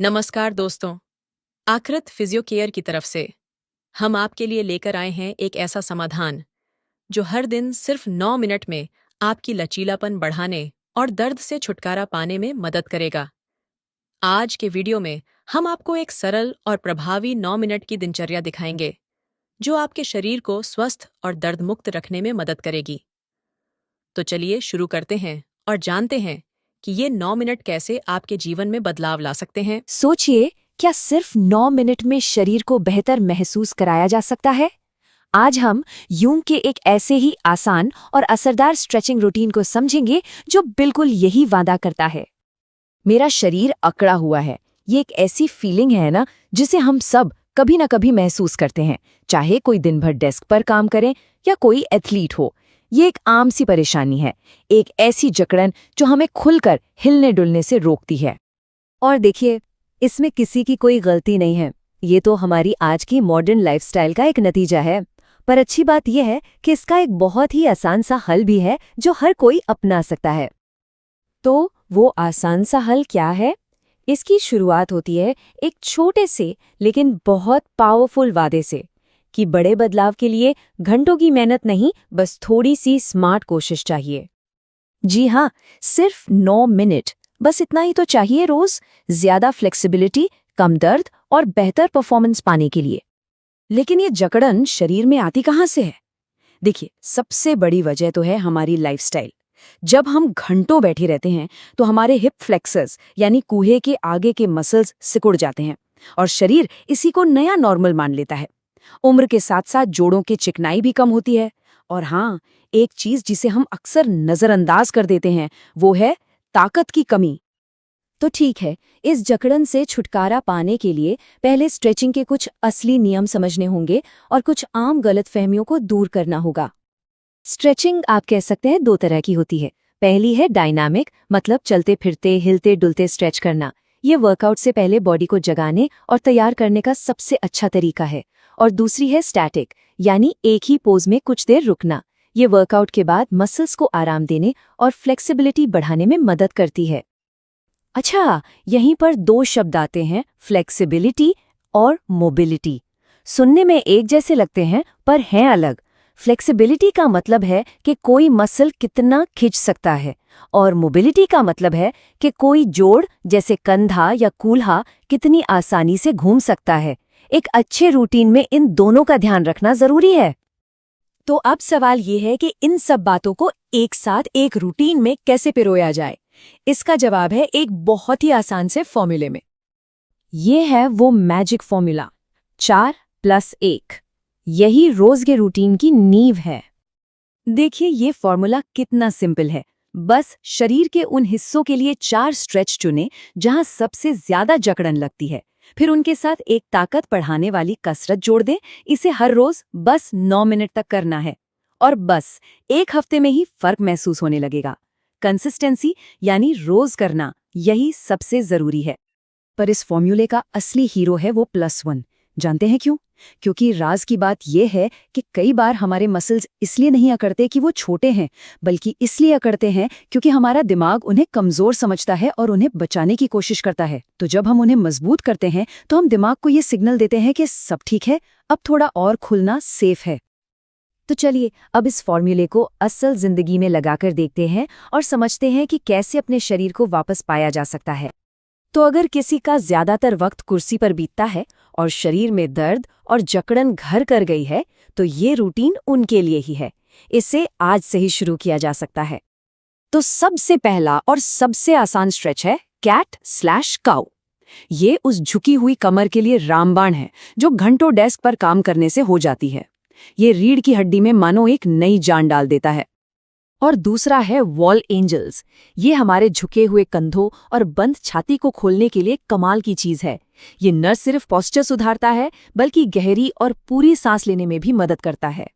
नमस्कार दोस्तों। आकृत physio care की तरफ से हम आपके लिए लेकर आए हैं एक ऐसा समाधान जो हर दिन सिर्फ 9 मिनट में आपकी लचीलापन बढ़ाने और दर्द से छुटकारा पाने में मदद करेगा। आज के वीडियो में हम आपको एक सरल और प्रभावी 9 मिनट की दिनचर्या दिखाएंगे जो आपके शरीर को स्वस्थ और दर्द मुक्त रखने में मदद करेगी। तो चलिए शुरू करते हैं और जानते हैं कि ये 9 मिनट कैसे आपके जीवन में बदलाव ला सकते हैं। सोचिए, क्या सिर्फ 9 मिनट में शरीर को बेहतर महसूस कराया जा सकता है? आज हम यूंग के एक ऐसे ही आसान और असरदार स्ट्रेचिंग रूटीन को समझेंगे जो बिल्कुल यही वादा करता है। मेरा शरीर अकड़ा हुआ है, ये एक ऐसी फीलिंग है ना जिसे हम सब कभी ना कभी महसूस करते हैं, चाहे कोई दिन भर डेस्क पर काम करे या कोई एथलीट हो। ये एक आम सी परेशानी है, एक ऐसी जकड़न जो हमें खुलकर हिलने डुलने से रोकती है। और देखिए, इसमें किसी की कोई गलती नहीं है, ये तो हमारी आज की मॉडर्न लाइफस्टाइल का एक नतीजा है। पर अच्छी बात यह है कि इसका एक बहुत ही आसान सा हल भी है जो हर कोई अपना सकता है। तो वो आसान सा हल क्या है? इसकी शुरुआत होती है एक छोटे से लेकिन बहुत पावरफुल वादे से कि बड़े बदलाव के लिए घंटों की मेहनत नहीं, बस थोड़ी सी स्मार्ट कोशिश चाहिए। जी हाँ, सिर्फ 9 मिनट, बस इतना ही तो चाहिए रोज, ज्यादा फ्लेक्सिबिलिटी, कम दर्द और बेहतर परफॉर्मेंस पाने के लिए। लेकिन ये जकड़न शरीर में आती कहाँ से है? देखिए, सबसे बड़ी वजह तो है हमारी लाइफस्टाइल। जब हम घंटों बैठे रहते हैं तो हमारे हिप फ्लेक्सर्स यानी कूल्हे के आगे के मसल्स सिकुड़ जाते हैं और शरीर इसी को नया नॉर्मल मान लेता है। उम्र के साथ साथ जोड़ों की चिकनाई भी कम होती है। और हाँ, एक चीज जिसे हम अक्सर नजरअंदाज कर देते हैं वो है ताकत की कमी। तो ठीक है, इस जकड़न से छुटकारा पाने के लिए पहले स्ट्रेचिंग के कुछ असली नियम समझने होंगे और कुछ आम गलतफहमियों को दूर करना होगा। स्ट्रेचिंग आप कह सकते हैं 2 तरह की होती है। पहली है डायनामिक, मतलब चलते फिरते हिलते डुलते स्ट्रेच करना। ये वर्कआउट से पहले बॉडी को जगाने और तैयार करने का सबसे अच्छा तरीका है। और दूसरी है स्टैटिक, यानी एक ही पोज में कुछ देर रुकना। ये वर्कआउट के बाद मसल्स को आराम देने और फ्लेक्सिबिलिटी बढ़ाने में मदद करती है। अच्छा, यहीं पर 2 शब्द आते हैं, फ्लेक्सिबिलिटी और मोबिलिटी। सुनने में एक जैसे लगते हैं पर हैं अलग। फ्लेक्सिबिलिटी का मतलब है कि कोई मसल कितना खिंच सकता है, और मोबिलिटी का मतलब है कि कोई जोड़ जैसे कंधा या कूल्हा कितनी आसानी से घूम सकता है। एक अच्छे रूटीन में इन दोनों का ध्यान रखना जरूरी है। तो अब सवाल ये है कि इन सब बातों को एक साथ एक रूटीन में कैसे पिरोया जाए। इसका जवाब है एक बहुत ही आसान से फॉर्मूले में। ये है वो मैजिक फॉर्मूला, 4+1। यही रोज के रूटीन की नींव है। देखिए, ये फॉर्मूला कितना सिंपल है। बस शरीर के उन हिस्सों के लिए 4 स्ट्रेच चुनें जहां सबसे ज्यादा जकड़न लगती है, फिर उनके साथ एक ताकत बढ़ाने वाली कसरत जोड़ दें। इसे हर रोज बस 9 मिनट तक करना है और बस 1 हफ्ते में ही फर्क महसूस होने लगेगा। कंसिस्टेंसी यानी रोज करना, यही सबसे जरूरी है। पर इस फॉर्मूले का असली हीरो है वो +1। जानते हैं क्यों? क्योंकि राज की बात यह है कि कई बार हमारे मसल्स इसलिए नहीं अकड़ते कि वो छोटे हैं, बल्कि इसलिए अकड़ते हैं क्योंकि हमारा दिमाग उन्हें कमजोर समझता है और उन्हें बचाने की कोशिश करता है। तो जब हम उन्हें मजबूत करते हैं तो हम दिमाग को ये सिग्नल देते हैं कि सब ठीक है, अब थोड़ा और खुलना सेफ है। तो चलिए, अब इस फॉर्मूले को असल जिंदगी में लगाकर देखते हैं और समझते हैं कि कैसे अपने शरीर को वापस पाया जा सकता है। तो अगर किसी का ज्यादातर वक्त कुर्सी पर बीतता है और शरीर में दर्द और जकड़न घर कर गई है, तो ये रूटीन उनके लिए ही है। इसे आज से ही शुरू किया जा सकता है। तो सबसे पहला और सबसे आसान स्ट्रेच है कैट/काउ। ये उस झुकी हुई कमर के लिए रामबाण है जो घंटों डेस्क पर काम करने से हो जाती है। ये रीढ़ की हड्डी में मानो एक नई जान डाल देता है। और दूसरा है वॉल एंजल्स। ये हमारे झुके हुए कंधों और बंद छाती को खोलने के लिए कमाल की चीज है। ये न सिर्फ पोस्चर सुधारता है, बल्कि गहरी और पूरी सांस लेने में भी मदद करता है।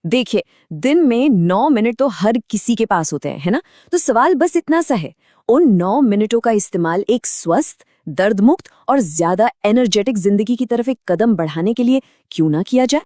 देखिए, दिन में 9 मिनट तो हर किसी के पास होते हैं, है ना? तो सवाल बस इतना सा है, उन 9 मिनटों का इस्तेमाल एक स्वस्थ, दर्दमुक्त और ज्यादा एनर्जेटिक जिंदगी की तरफ एक कदम बढ़ाने के लिए क्यों ना किया जाए?